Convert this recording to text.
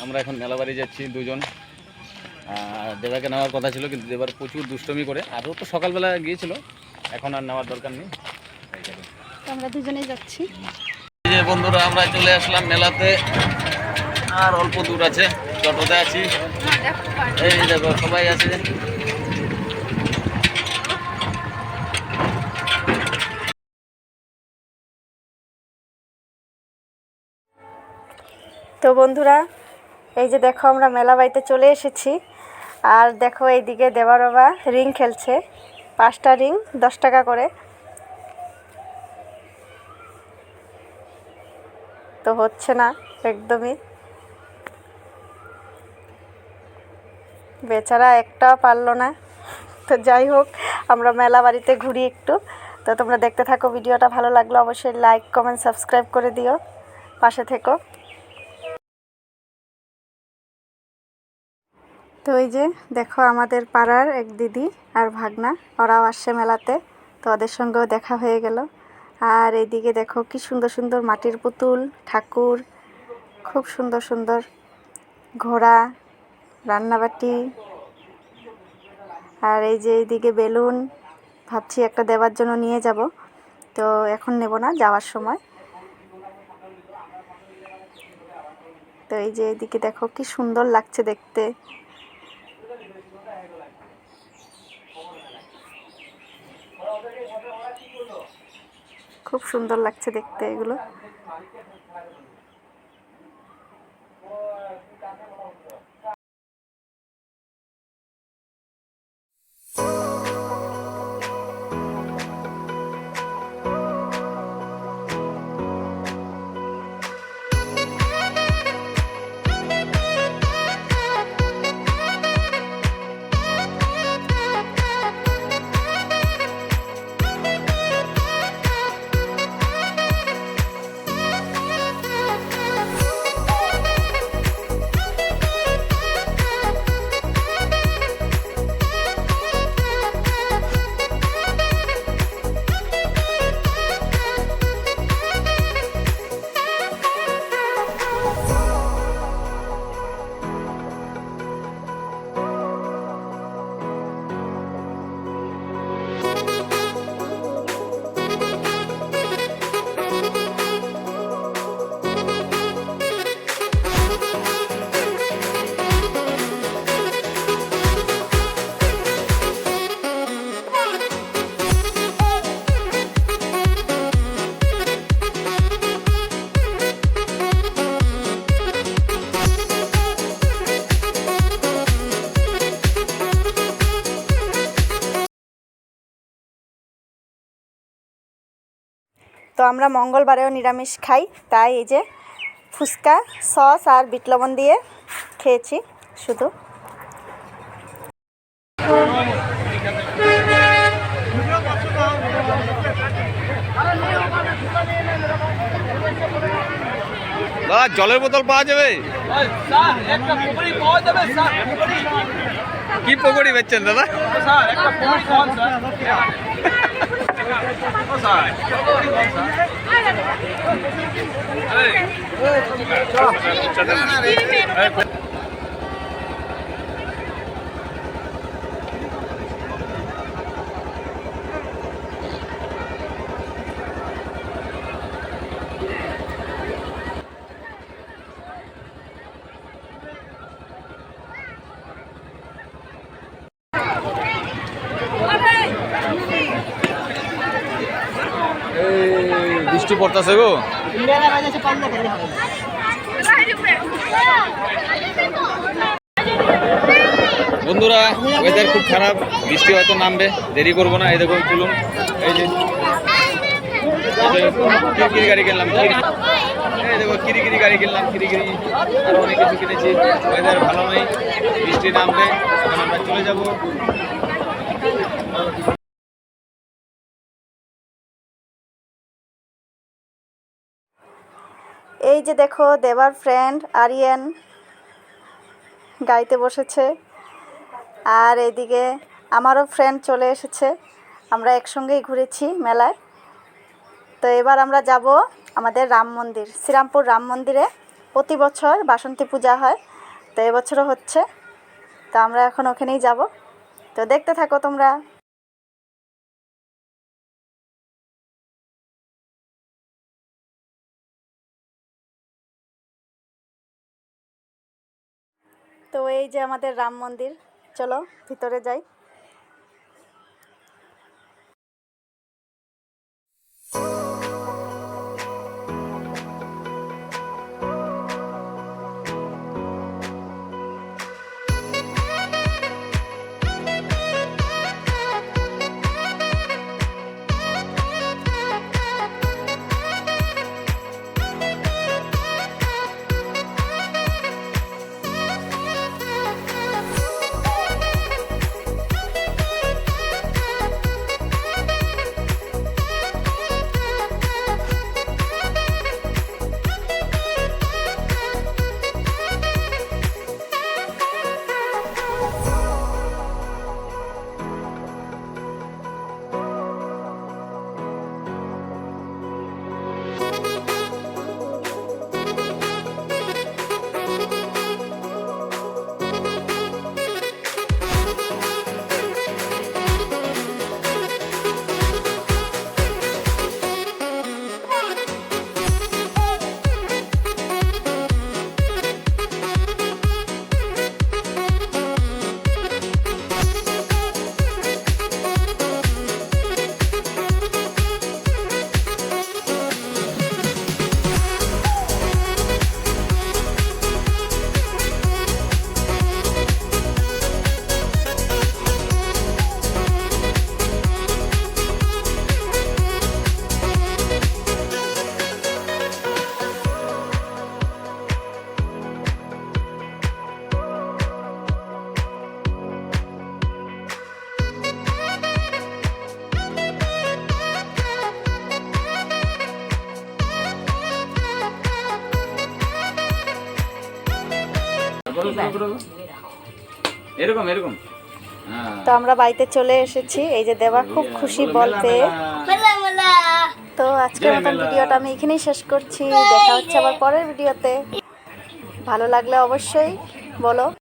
আমরা এখন মেলাবাড়ি যাচ্ছি দুজন। দেবাকে নেওয়ার কথা ছিল, কিন্তু দেবার প্রচুর দুষ্টমি করে, আরও তো সকালবেলা গিয়েছিল, এখন আর নেওয়ার দরকার নেই, আমরা দুজনেই যাচ্ছি। এই যে বন্ধুরা, আমরা চলে আসলাম মেলাতে, আর অল্প দূর আছে, টোটোতে আছি। এই দেখো সবাই আছে। তো বন্ধুরা, এই যে দেখো আমরা মেলা বাড়িতে চলে এসেছি। আর দেখো এইদিকে দেবার বাবা রিং খেলছে, 5টা রিং 10 টাকা করে। তো হচ্ছে না একদমই, বেচারা একটাও পারলো না। তো যাই হোক, আমরা মেলা বাড়িতে ঘুরি একটু। তো তোমরা দেখতে থাকো, ভিডিওটা ভালো লাগলে অবশ্যই লাইক কমেন্ট সাবস্ক্রাইব করে দিও, পাশে থেকো। তো এই যে দেখো আমাদের পাড়ার এক দিদি আর ভাগনা, ওরাও আসছে মেলাতে। তো ওদের সঙ্গেও দেখা হয়ে গেল। আর এইদিকে দেখো কি সুন্দর সুন্দর মাটির পুতুল, ঠাকুর, খুব সুন্দর সুন্দর ঘোড়া, রান্নাবাটি। আর এই যে এইদিকে বেলুন, ভাবছি একটা দেওয়ার জন্য নিয়ে যাব, তো এখন নেব না, যাওয়ার সময়। তো এই যে এইদিকে দেখো কি সুন্দর লাগছে দেখতে। খুব সুন্দর লাগছে দেখতে এগুলো। তো আমরা মঙ্গলবারেও নিরামিষ খাই, তাই এই যে ফুচকা সস আর বিট লবণ দিয়ে খেয়েছি শুধু। জলের বোতল পাওয়া যাবে? কি পকোড়ি বেচছেন দাদা? বৃষ্টি পড়তেছে গো। বন্ধুরা, ওয়েদার খুব খারাপ, বৃষ্টি হয়তো নামবে, দেরি করবো না। এই দেখুন চলুন, এই যে কিরিকিরি গাড়ি কিনলাম, এই দেখো কিরিকিরি গাড়ি কিনলাম, কিরিকিরি আরো অনেক কিছু কিনেছি। ওয়েদার ভালো নেই, বৃষ্টি নামবে, এখন আমরা চলে যাবো। এই যে দেখো দেবার ফ্রেন্ড আরিয়ান গাইতে বসেছে, আর এইদিকে আমারও ফ্রেন্ড চলে এসেছে। আমরা একসঙ্গেই ঘুরেছি মেলায়। তো এবার আমরা যাব আমাদের রাম মন্দির, শ্রীরামপুর রাম মন্দিরে। প্রতি বছর বাসন্তী পূজা হয়, তো এবছরও হচ্ছে। তো আমরা এখন ওখানেই যাব, তো দেখতে থাকো তোমরা। তো এই যে আমাদের রাম মন্দির, চলো ভিতরে যাই। এরকম এরকম। তো আমরা বাড়িতে চলে এসেছি, এই যে দেবা খুব খুশি বল পেয়ে। তো আজকের মতন ভিডিওটা আমি এখানেই শেষ করছি, দেখা হচ্ছে আবার পরের ভিডিওতে। ভালো লাগলে অবশ্যই বলো।